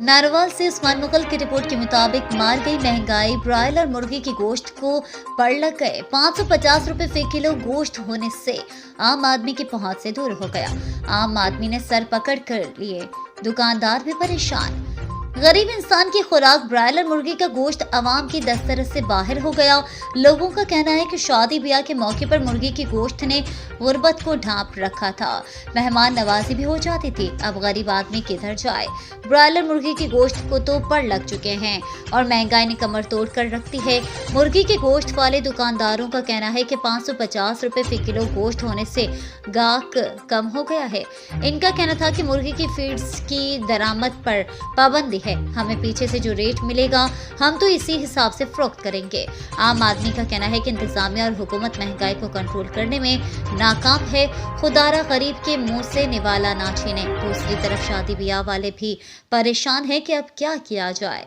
Narwhal से उस्मान मुगल की report के मुताबिक मार गई महंगाई, ब्रायलर मुर्गी की गोश्त को पड़ लग गए। 550 रुपए फी किलो गोश्त होने से आम आदमी की पहुंच से दूर हो गया। आम आदमी ने सर पकड़ कर लिए, दुकानदार भी परेशान। गरीब इंसान की खुराक ब्रायलर मुर्गी का गोश्त आवाम की दस्तरस से बाहर हो गया। लोगों का कहना है कि शादी ब्याह के मौके पर मुर्गी की गोश्त ने गुर्बत को ढांप रखा था, मेहमान नवाजी भी हो जाती थी। अब गरीब आदमी किधर जाए? ब्रायलर मुर्गी की गोश्त को तो पड़ लग चुके हैं और महंगाई ने कमर तोड़ कर रखती है। मुर्गी के गोश्त वाले दुकानदारों का कहना है कि 550 रुपए फी किलो गोश्त होने से गाहक कम हो गया है। इनका कहना था कि मुर्गी की फीड्स की दरामद पर पाबंदी है, हमें पीछे से जो रेट मिलेगा हम तो इसी हिसाब से फरोख्त करेंगे। आम आदमी का कहना है कि इंतजामिया और हुकूमत महंगाई को कंट्रोल करने में नाकाम है। खुदारा गरीब के मुंह से निवाला ना छीने। दूसरी तरफ शादी ब्याह वाले भी परेशान हैं कि अब क्या किया जाए।